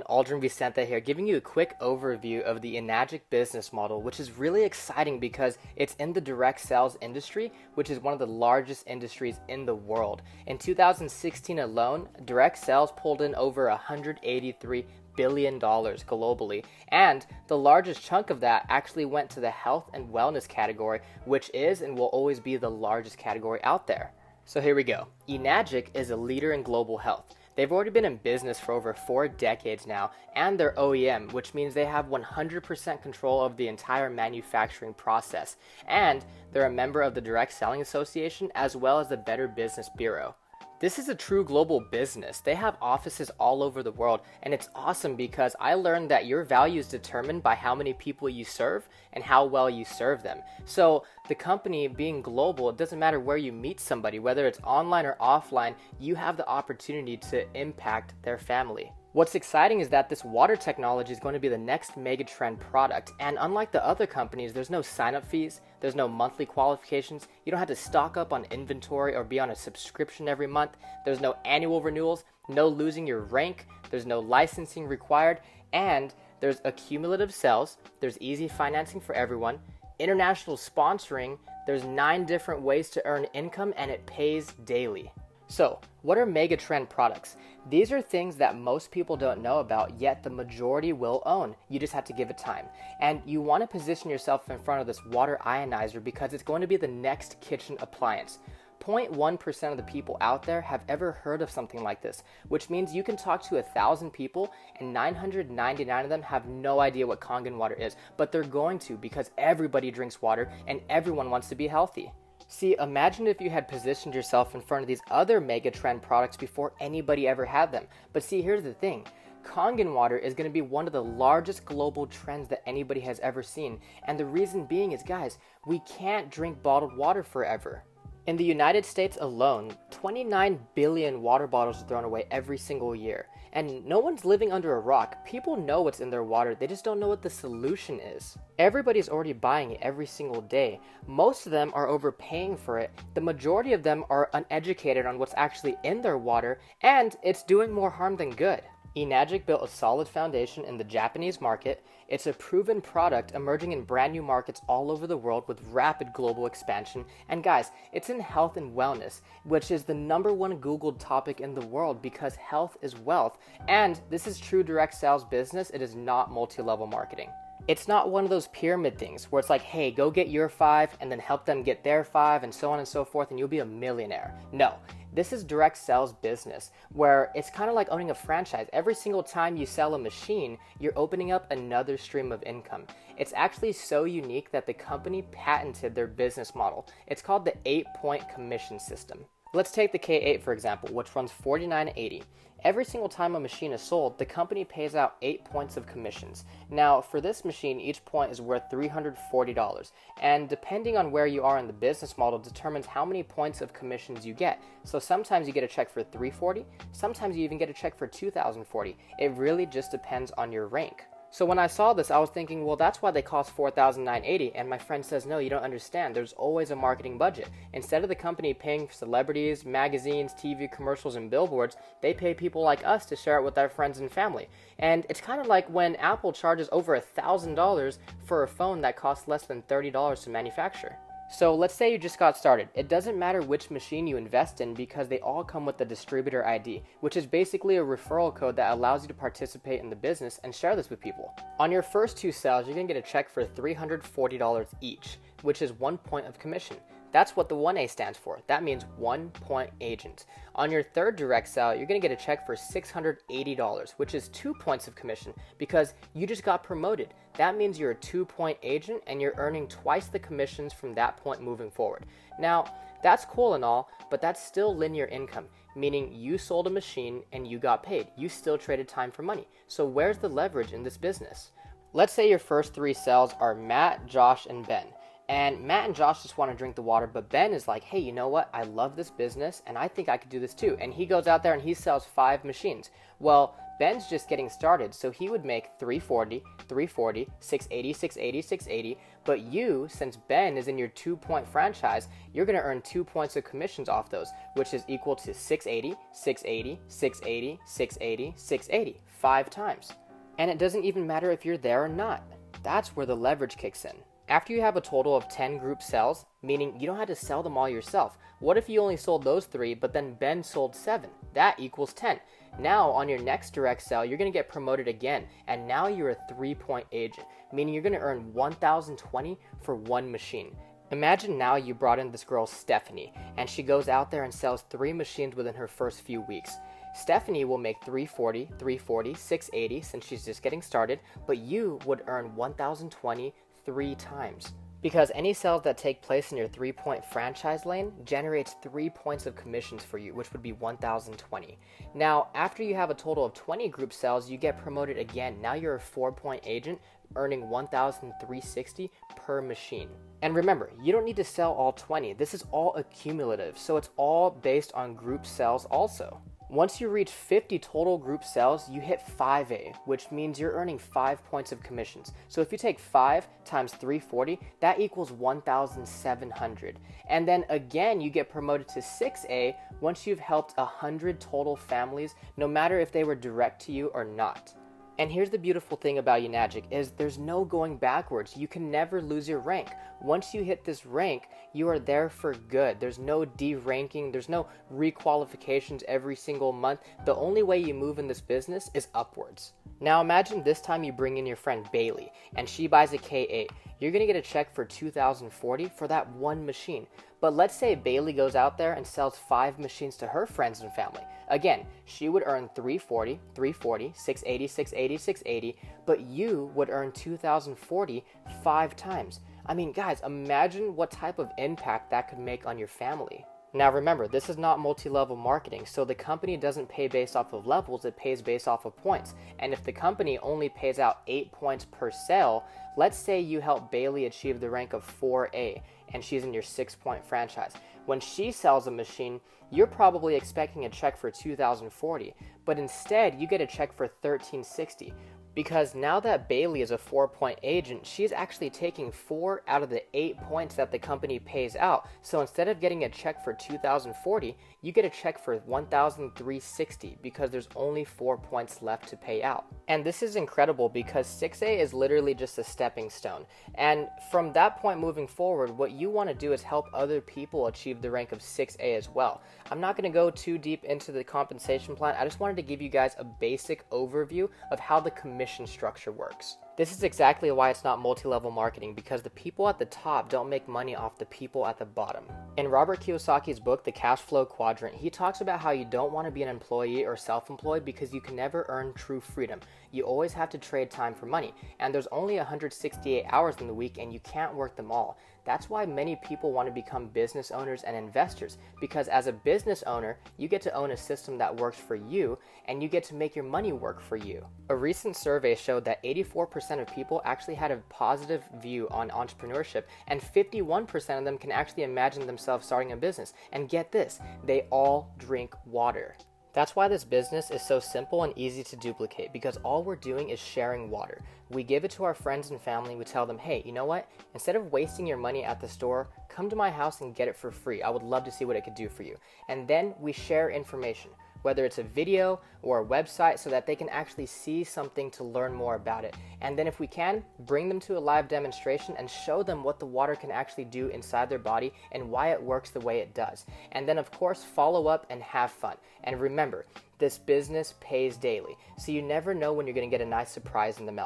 Aldrin Vicente here, giving you a quick overview of the Enagic business model, which is really exciting because it's in the direct sales industry, which is one of the largest industries in the world. In 2016 alone, direct sales pulled in over $183 billion globally, and the largest chunk of that actually went to the health and wellness category, which is and will always be the largest category out there. So here we go. Enagic is a leader in global health. They've already been in business for over 4 decades now, and they're OEM, which means they have 100% control of the entire manufacturing process. And they're a member of the Direct Selling Association as well as the Better Business Bureau. This is a true global business. They have offices all over the world, and it's awesome because I learned that your value is determined by how many people you serve and how well you serve them. So the company being global, it doesn't matter where you meet somebody, whether it's online or offline, you have the opportunity to impact their family. What's exciting is that this water technology is going to be the next mega trend product, and unlike the other companies, there's no sign-up fees, there's no monthly qualifications, you don't have to stock up on inventory or be on a subscription every month, there's no annual renewals, no losing your rank, there's no licensing required, and there's accumulative sales, there's easy financing for everyone, international sponsoring, there's 9 different ways to earn income, and it pays daily. So, what are mega trend products? These are things that most people don't know about, yet the majority will own. You just have to give it time. And you want to position yourself in front of this water ionizer because it's going to be the next kitchen appliance. 0.1% of the people out there have ever heard of something like this, which means you can talk to 1,000 people and 999 of them have no idea what Kangen water is, but they're going to because everybody drinks water and everyone wants to be healthy. See, imagine if you had positioned yourself in front of these other mega trend products before anybody ever had them. But see, here's the thing. Kangen water is going to be one of the largest global trends that anybody has ever seen. And the reason being is, guys, we can't drink bottled water forever. In the United States alone, 29 billion water bottles are thrown away every single year. And no one's living under a rock. People know what's in their water, they just don't know what the solution is. Everybody's already buying it every single day. Most of them are overpaying for it. The majority of them are uneducated on what's actually in their water, and it's doing more harm than good. Enagic built a solid foundation in the Japanese market. It's a proven product emerging in brand new markets all over the world with rapid global expansion. And guys, it's in health and wellness, which is the #1 Googled topic in the world because health is wealth. And this is true direct sales business. It is not multi-level marketing. It's not one of those pyramid things where it's like, hey, go get your 5 and then help them get their 5 and so on and so forth and you'll be a millionaire. No, this is direct sales business where it's kind of like owning a franchise. Every single time you sell a machine, you're opening up another stream of income. It's actually so unique that the company patented their business model. It's called the 8-point commission system. Let's take the K8 for example, which runs $49.80. Every single time a machine is sold, the company pays out 8 points of commissions. Now, for this machine, each point is worth $340, and depending on where you are in the business model determines how many points of commissions you get. So sometimes you get a check for $340, sometimes you even get a check for $2,040. It really just depends on your rank. So when I saw this, I was thinking, well, that's why they cost $4,980. And my friend says, no, you don't understand. There's always a marketing budget. Instead of the company paying for celebrities, magazines, TV commercials, and billboards, they pay people like us to share it with their friends and family. And it's kind of like when Apple charges over $1,000 for a phone that costs less than $30 to manufacture. So let's say you just got started. It doesn't matter which machine you invest in because they all come with the distributor ID, which is basically a referral code that allows you to participate in the business and share this with people. On your first 2 sales, you're going to get a check for $340 each, which is 1 point of commission. That's what the 1A stands for. That means 1 point agent. On your third direct sale, you're going to get a check for $680, which is 2 points of commission because you just got promoted. That means you're a 2-point agent and you're earning twice the commissions from that point moving forward. Now, that's cool and all, but that's still linear income, meaning you sold a machine and you got paid. You still traded time for money. So where's the leverage in this business? Let's say your first 3 sales are Matt, Josh, and Ben. And Matt and Josh just want to drink the water, but Ben is like, hey, you know what? I love this business, and I think I could do this too. And he goes out there and he sells 5 machines. Well, Ben's just getting started, so he would make 340, 340, 680, 680, 680, but you, since Ben is in your 2-point franchise, you're going to earn 2 points of commissions off those, which is equal to 680, 680, 680, 680, 680, 5 times. And it doesn't even matter if you're there or not. That's where the leverage kicks in. After you have a total of 10 group sales, meaning you don't have to sell them all yourself, what if you only sold those 3, but then Ben sold 7? That equals 10. Now, on your next direct sale, you're going to get promoted again, and now you're a 3-point agent, meaning you're going to earn 1,020 for 1 machine. Imagine now you brought in this girl, Stephanie, and she goes out there and sells 3 machines within her first few weeks. Stephanie will make 340, 340, 680 since she's just getting started, but you would earn 1,020 3 times. Because any sales that take place in your 3-point franchise lane generates 3 points of commissions for you, which would be 1,020. Now, after you have a total of 20 group sales, you get promoted again. Now you're a 4-point agent, earning 1,360 per machine. And remember, you don't need to sell all 20. This is all accumulative, so it's all based on group sales also. Once you reach 50 total group sales, you hit 5A, which means you're earning 5 points of commissions. So if you take 5 times 340, that equals 1,700. And then again, you get promoted to 6A once you've helped 100 total families, no matter if they were direct to you or not. And here's the beautiful thing about Enagic is there's no going backwards. You can never lose your rank. Once you hit this rank, you are there for good. There's no deranking. There's no requalifications every single month. The only way you move in this business is upwards. Now imagine this time you bring in your friend Bailey and she buys a K8. You're going to get a check for 2,040 for that 1 machine. But let's say Bailey goes out there and sells 5 machines to her friends and family. Again, she would earn 340, 340, 680, 680, 680, but you would earn 2,040 5 times. I mean, guys, imagine what type of impact that could make on your family. Now remember, this is not multi-level marketing, so the company doesn't pay based off of levels, it pays based off of points. And if the company only pays out 8 points per sale, let's say you help Bailey achieve the rank of 4A, and she's in your 6-point franchise. When she sells a machine, you're probably expecting a check for 2,040, but instead you get a check for 1,360. Because now that Bailey is a 4-point agent, she's actually taking 4 out of the 8 points that the company pays out. So instead of getting a check for 2,040, you get a check for 1,360 because there's only 4 points left to pay out. And this is incredible because 6A is literally just a stepping stone. And from that point moving forward, what you want to do is help other people achieve the rank of 6A as well. I'm not going to go too deep into the compensation plan. I just wanted to give you guys a basic overview of how the commission structure works. This is exactly why it's not multi-level marketing, because the people at the top don't make money off the people at the bottom. In Robert Kiyosaki's book, The Cash Flow Quadrant, he talks about how you don't want to be an employee or self-employed because you can never earn true freedom. You always have to trade time for money, and there's only 168 hours in the week and you can't work them all. That's why many people want to become business owners and investors, because as a business owner, you get to own a system that works for you and you get to make your money work for you. A recent survey showed that 84% of people actually had a positive view on entrepreneurship, and 51% of them can actually imagine themselves starting a business. And get this, they all drink water. That's why this business is so simple and easy to duplicate, because all we're doing is sharing water. We give it to our friends and family. We tell them, hey, you know what? Instead of wasting your money at the store, come to my house and get it for free. I would love to see what it could do for you. And then we share information, whether it's a video or a website, so that they can actually see something to learn more about it. And then if we can, bring them to a live demonstration and show them what the water can actually do inside their body and why it works the way it does. And then of course, follow up and have fun. And remember, this business pays daily, so you never know when you're gonna get a nice surprise in the mail.